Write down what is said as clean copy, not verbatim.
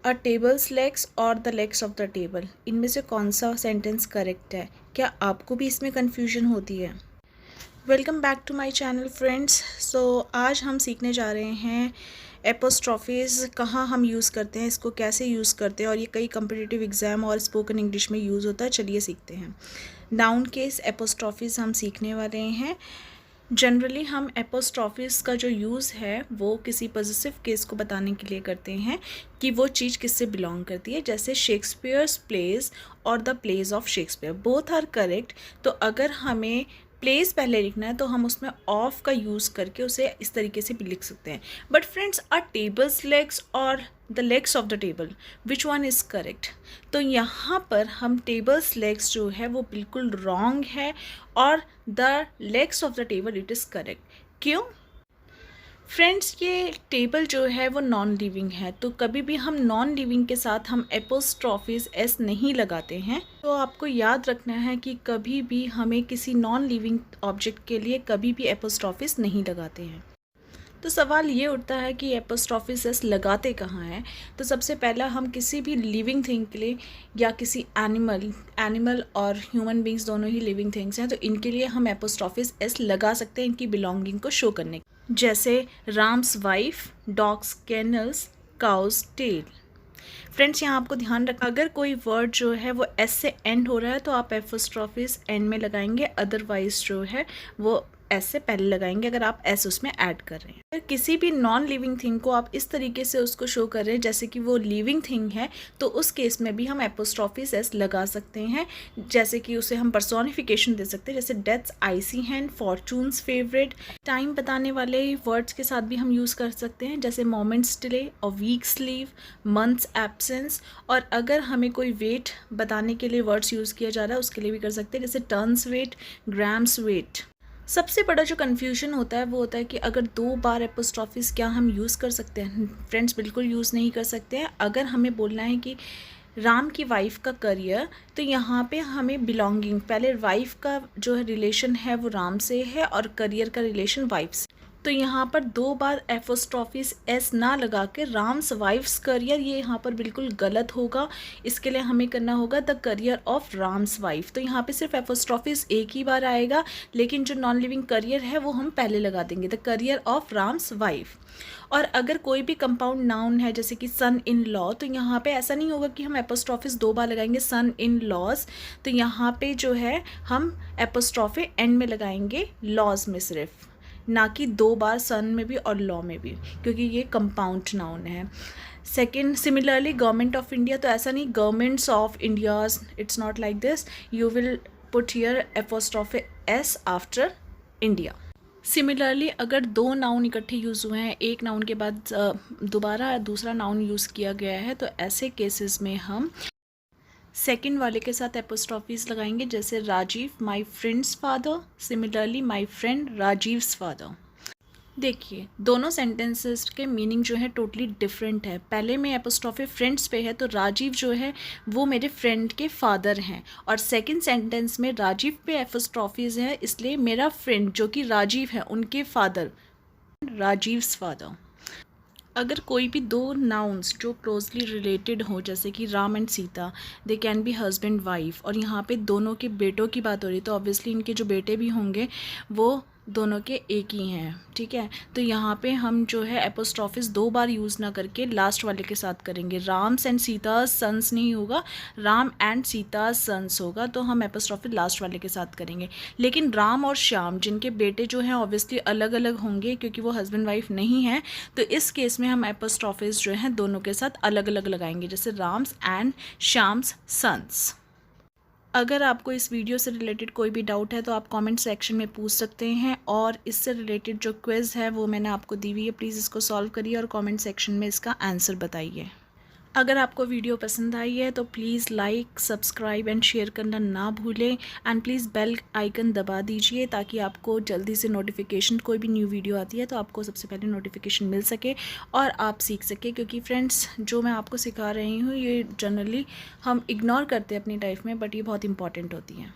अ tables legs और the legs of the table, इनमें से कौन सा सेंटेंस करेक्ट है? क्या आपको भी इसमें कन्फ्यूजन होती है? Welcome back to my channel friends. So आज हम सीखने जा रहे हैं एपोस्ट्रॉफीज़ कहाँ हम यूज़ करते हैं, इसको कैसे यूज़ करते हैं, और ये कई कम्पिटिटिव एग्ज़ाम और स्पोकन इंग्लिश में यूज़ होता है। चलिए सीखते हैं। नाउन केस एपोस्ट्रॉफीज़ हम सीखने वाले हैं। जनरली हम एपोस्ट्रॉफीज़ का जो यूज़ है वो किसी पॉजिटिव केस को बताने के लिए करते हैं कि वो चीज़ किससे बिलोंग करती है, जैसे शेक्सपियर्स प्लेज और the plays of Shakespeare, both are correct. तो अगर हमें प्लेस पहले लिखना है तो हम उसमें ऑफ का यूज़ करके उसे इस तरीके से भी लिख सकते हैं। But friends, a tables legs और the legs of the table, which one is correct? तो यहाँ पर हम टेबल्स लेग्स जो है वो बिल्कुल रॉन्ग है और the legs of the table it is correct. क्यों? फ्रेंड्स, ये टेबल जो है वो नॉन लिविंग है, तो कभी भी हम नॉन लिविंग के साथ हम एपोस्ट्रॉफीज एस नहीं लगाते हैं। तो आपको याद रखना है कि कभी भी हमें किसी नॉन लिविंग ऑब्जेक्ट के लिए कभी भी एपोस्ट्रॉफीज नहीं लगाते हैं। तो सवाल ये उठता है कि एपोस्ट्रॉफीज एस लगाते कहाँ हैं? तो सबसे पहला, हम किसी भी लिविंग थिंग के लिए या किसी एनिमल और ह्यूमन बींग्स दोनों ही लिविंग थिंग्स हैं, तो इनके लिए हम एपोस्ट्रॉफीज एस लगा सकते हैं इनकी बिलोंगिंग को शो करने, जैसे Ram's wife, dogs kennels, cows tail. Friends, यहाँ आपको ध्यान रखना, अगर कोई वर्ड जो है वो एस से एंड हो रहा है तो आप एपोस्ट्रॉफीज एंड में लगाएंगे, अदरवाइज जो है वो एस से पहले लगाएंगे अगर आप एस उसमें ऐड कर रहे हैं। अगर किसी भी नॉन लिविंग थिंग को आप इस तरीके से उसको शो कर रहे हैं जैसे कि वो लिविंग थिंग है, तो उस केस में भी हम एपोस्ट्रॉफीज एस लगा सकते हैं, जैसे कि उसे हम पर्सोनिफिकेशन दे सकते हैं, जैसे डेथ्स आइसी हैंड, फॉर्चून्स फेवरेट। टाइम बताने वाले वर्ड्स के साथ भी हम यूज़ कर सकते हैं, जैसे मोमेंट्स डिले और वीक्स लीव, मंथ्स एब्सेंस। और अगर हमें कोई वेट बताने के लिए वर्ड्स यूज़ किया जा रहा है उसके लिए भी कर सकते हैं, जैसे टर्न्स वेट, ग्राम्स वेट। सबसे बड़ा जो कन्फ्यूजन होता है वो होता है कि अगर 2 बार एपोस्ट्रॉफीज क्या हम यूज़ कर सकते हैं? फ्रेंड्स, बिल्कुल यूज़ नहीं कर सकते हैं। अगर हमें बोलना है कि राम की वाइफ का करियर, तो यहाँ पे हमें बिलोंगिंग, पहले वाइफ का जो है रिलेशन है वो राम से है और करियर का रिलेशन वाइफ से, तो यहाँ पर 2 बार एपोस्ट्रॉफीज एस ना लगा के राम्स वाइफ्स करियर, ये यहाँ पर बिल्कुल गलत होगा। इसके लिए हमें करना होगा the career of Ram's wife. तो यहाँ पे सिर्फ एपोस्ट्रॉफीज एक ही बार आएगा, लेकिन जो नॉन लिविंग करियर है वो हम पहले लगा देंगे, the career of Ram's wife. और अगर कोई भी कंपाउंड नाउन है जैसे कि सन इन लॉ, तो यहाँ पे ऐसा नहीं होगा कि हम एपोस्ट्रॉफीज 2 बार लगाएंगे सन इन लॉज, तो यहाँ पे जो है हम एपोस्ट्रॉफी एंड में लगाएंगे, लॉज में सिर्फ, ना कि 2 बार सन में भी और लॉ में भी, क्योंकि ये कंपाउंड नाउन है। Second, similarly government of India, तो ऐसा नहीं governments of India's, it's not like this, you will put here apostrophe S after India. Similarly अगर 2 नाउन इकट्ठे यूज़ हुए हैं, एक नाउन के बाद दोबारा दूसरा नाउन यूज़ किया गया है, तो ऐसे केसेस में हम सेकंड वाले के साथ एपोस्ट्रॉफीज लगाएंगे, जैसे Rajiv my friend's father, similarly my friend Rajiv's father. देखिए, दोनों सेंटेंसेस के मीनिंग जो है टोटली डिफरेंट है। पहले में एपोस्ट्रॉफी फ्रेंड्स पे है, तो राजीव जो है वो मेरे फ्रेंड के फादर हैं, और सेकंड सेंटेंस में राजीव पे एपोस्ट्रॉफीज है, इसलिए मेरा फ्रेंड जो कि राजीव है उनके फादर, राजीव्स फादर। अगर कोई भी 2 नाउन्स जो क्लोजली रिलेटेड हो, जैसे कि Ram and Sita, they can be husband wife, और यहाँ पे दोनों के बेटों की बात हो रही है, तो ऑब्वियसली इनके जो बेटे भी होंगे वो दोनों के एक ही हैं, ठीक है। तो यहाँ पे हम जो है एपोस्ट्रॉफिस 2 बार यूज़ ना करके लास्ट वाले के साथ करेंगे, राम्स एंड सीता सन्स नहीं होगा, राम एंड सीता सन्स होगा, तो हम एपोस्ट्रॉफिस लास्ट वाले के साथ करेंगे। लेकिन राम और श्याम जिनके बेटे जो हैं ऑब्वियसली अलग अलग होंगे क्योंकि वो हस्बैंड वाइफ नहीं हैं, तो इस केस में हम एपोस्ट्रॉफिस जो हैं दोनों के साथ अलग अलग लगाएंगे, जैसे राम्स एंड श्याम्स सन्स। अगर आपको इस वीडियो से रिलेटेड कोई भी डाउट है तो आप कमेंट सेक्शन में पूछ सकते हैं, और इससे रिलेटेड जो क्विज़ है वो मैंने आपको दी हुई है, प्लीज़ इसको सॉल्व करिए और कमेंट सेक्शन में इसका आंसर बताइए। अगर आपको वीडियो पसंद आई है तो please like, subscribe and share करना ना भूलें, एंड प्लीज़ बेल आइकन दबा दीजिए ताकि आपको जल्दी से नोटिफिकेशन, कोई भी न्यू वीडियो आती है तो आपको सबसे पहले नोटिफिकेशन मिल सके और आप सीख सके। क्योंकि फ्रेंड्स, जो मैं आपको सिखा रही हूँ ये जनरली हम इग्नोर करते हैं अपनी लाइफ में, बट ये बहुत इंपॉर्टेंट होती हैं।